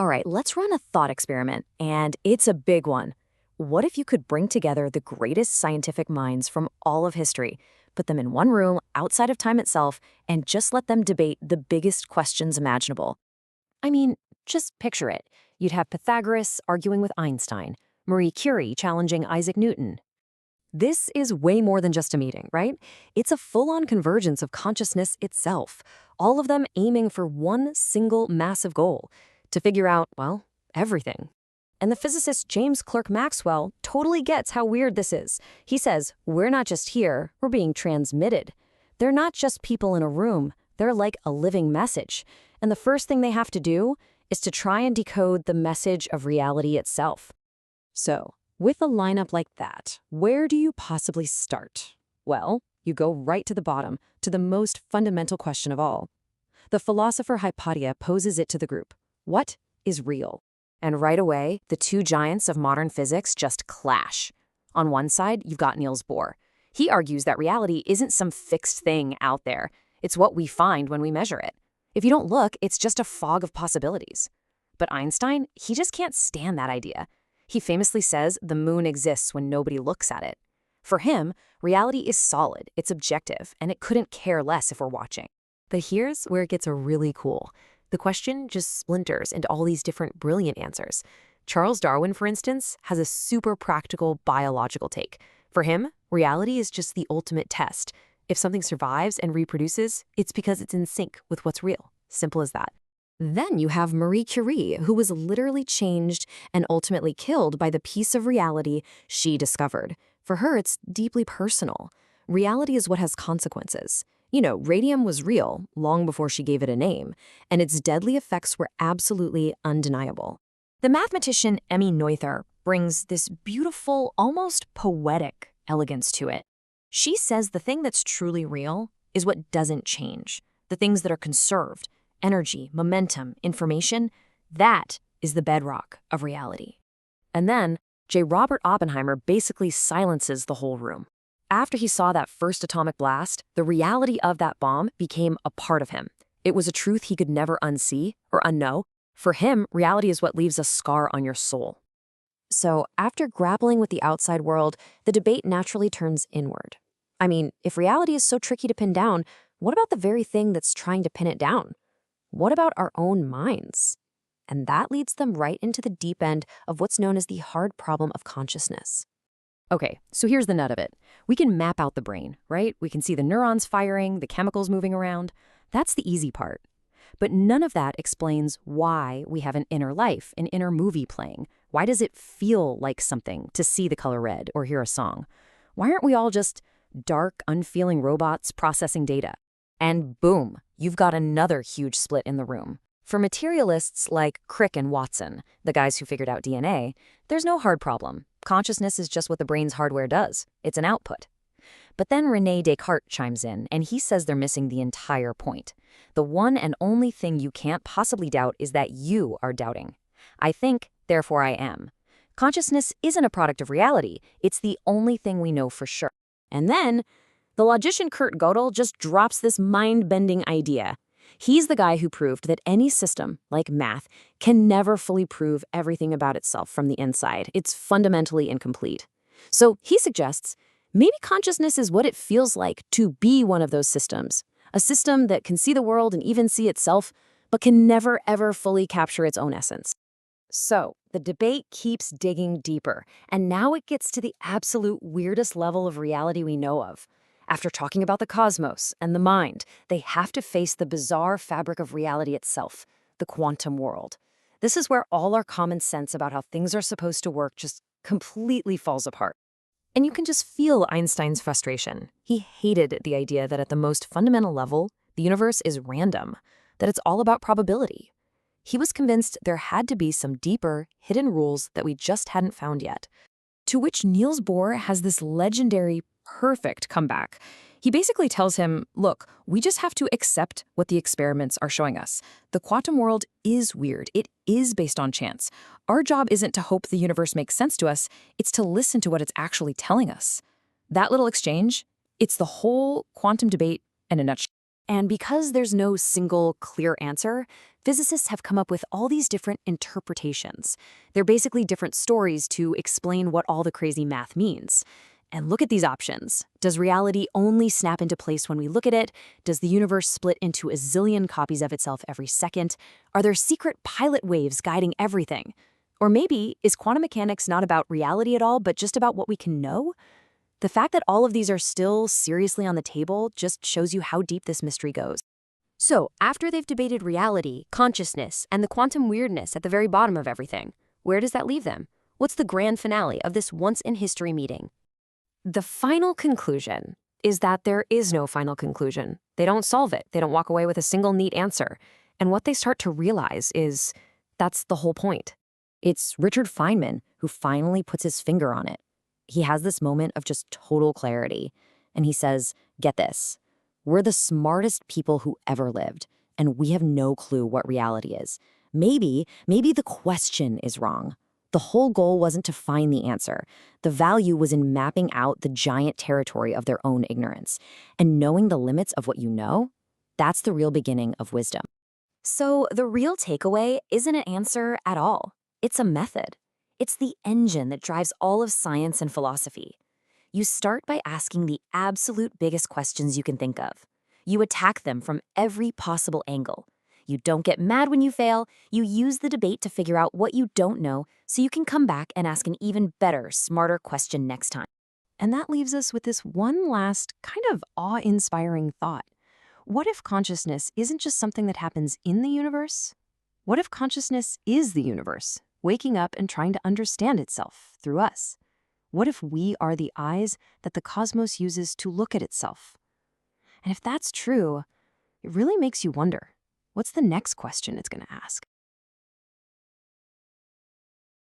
All right, let's run a thought experiment, and it's a big one. What if you could bring together the greatest scientific minds from all of history, put them in one room outside of time itself, and just let them debate the biggest questions imaginable? I mean, just picture it. You'd have Pythagoras arguing with Einstein, Marie Curie challenging Isaac Newton. This is way more than just a meeting, right? It's a full-on convergence of consciousness itself, all of them aiming for one single massive goal, to figure out, well, everything. And the physicist James Clerk Maxwell totally gets how weird this is. He says, we're not just here, we're being transmitted. They're not just people in a room, they're like a living message. And the first thing they have to do is to try and decode the message of reality itself. So, with a lineup like that, where do you possibly start? Well, you go right to the bottom, to the most fundamental question of all. The philosopher Hypatia poses it to the group. What is real? And right away, the two giants of modern physics just clash. On one side, you've got Niels Bohr. He argues that reality isn't some fixed thing out there. It's what we find when we measure it. If you don't look, it's just a fog of possibilities. But Einstein, he just can't stand that idea. He famously says the moon exists when nobody looks at it. For him, reality is solid, it's objective, and it couldn't care less if we're watching. But here's where it gets really cool. The question just splinters into all these different brilliant answers. Charles Darwin, for instance, has a super practical biological take. For him, reality is just the ultimate test. If something survives and reproduces, it's because it's in sync with what's real. Simple as that. Then you have Marie Curie, who was literally changed and ultimately killed by the piece of reality she discovered. For her, it's deeply personal. Reality is what has consequences. You know, radium was real long before she gave it a name, and its deadly effects were absolutely undeniable. The mathematician Emmy Noether brings this beautiful, almost poetic elegance to it. She says the thing that's truly real is what doesn't change. The things that are conserved, energy, momentum, information, that is the bedrock of reality. And then, J. Robert Oppenheimer basically silences the whole room. After he saw that first atomic blast, the reality of that bomb became a part of him. It was a truth he could never unsee or unknow. For him, reality is what leaves a scar on your soul. So, after grappling with the outside world, the debate naturally turns inward. I mean, if reality is so tricky to pin down, what about the very thing that's trying to pin it down? What about our own minds? And that leads them right into the deep end of what's known as the hard problem of consciousness. Okay, so here's the nut of it. We can map out the brain, right? We can see the neurons firing, the chemicals moving around. That's the easy part. But none of that explains why we have an inner life, an inner movie playing. Why does it feel like something to see the color red or hear a song? Why aren't we all just dark, unfeeling robots processing data? And boom, you've got another huge split in the room. For materialists like Crick and Watson, the guys who figured out DNA, there's no hard problem. Consciousness is just what the brain's hardware does. It's an output. But then René Descartes chimes in, and he says they're missing the entire point. The one and only thing you can't possibly doubt is that you are doubting. I think, therefore I am. Consciousness isn't a product of reality. It's the only thing we know for sure. And then, the logician Kurt Gödel just drops this mind-bending idea. He's the guy who proved that any system, like math, can never fully prove everything about itself from the inside. It's fundamentally incomplete. So he suggests, maybe consciousness is what it feels like to be one of those systems. A system that can see the world and even see itself, but can never ever fully capture its own essence. So the debate keeps digging deeper, and now it gets to the absolute weirdest level of reality we know of. After talking about the cosmos and the mind, they have to face the bizarre fabric of reality itself, the quantum world. This is where all our common sense about how things are supposed to work just completely falls apart. And you can just feel Einstein's frustration. He hated the idea that at the most fundamental level, the universe is random, that it's all about probability. He was convinced there had to be some deeper, hidden rules that we just hadn't found yet. To which Niels Bohr has this legendary, perfect comeback. He basically tells him, look, we just have to accept what the experiments are showing us. The quantum world is weird. It is based on chance. Our job isn't to hope the universe makes sense to us. It's to listen to what it's actually telling us. That little exchange, it's the whole quantum debate in a nutshell. And because there's no single clear answer, physicists have come up with all these different interpretations. They're basically different stories to explain what all the crazy math means. And look at these options. Does reality only snap into place when we look at it? Does the universe split into a zillion copies of itself every second? Are there secret pilot waves guiding everything? Or maybe, is quantum mechanics not about reality at all, but just about what we can know? The fact that all of these are still seriously on the table just shows you how deep this mystery goes. So, after they've debated reality, consciousness, and the quantum weirdness at the very bottom of everything, where does that leave them? What's the grand finale of this once-in-history meeting? The final conclusion is that there is no final conclusion. They don't solve it. They don't walk away with a single neat answer. And what they start to realize is that's the whole point. It's Richard Feynman who finally puts his finger on it. He has this moment of just total clarity. And he says, get this, we're the smartest people who ever lived, and we have no clue what reality is. Maybe the question is wrong. The whole goal wasn't to find the answer. The value was in mapping out the giant territory of their own ignorance. And knowing the limits of what you know, that's the real beginning of wisdom. So the real takeaway isn't an answer at all. It's a method. It's the engine that drives all of science and philosophy. You start by asking the absolute biggest questions you can think of. You attack them from every possible angle. You don't get mad when you fail. You use the debate to figure out what you don't know so you can come back and ask an even better, smarter question next time. And that leaves us with this one last kind of awe-inspiring thought. What if consciousness isn't just something that happens in the universe? What if consciousness is the universe, waking up and trying to understand itself through us? What if we are the eyes that the cosmos uses to look at itself? And if that's true, it really makes you wonder, what's the next question it's going to ask?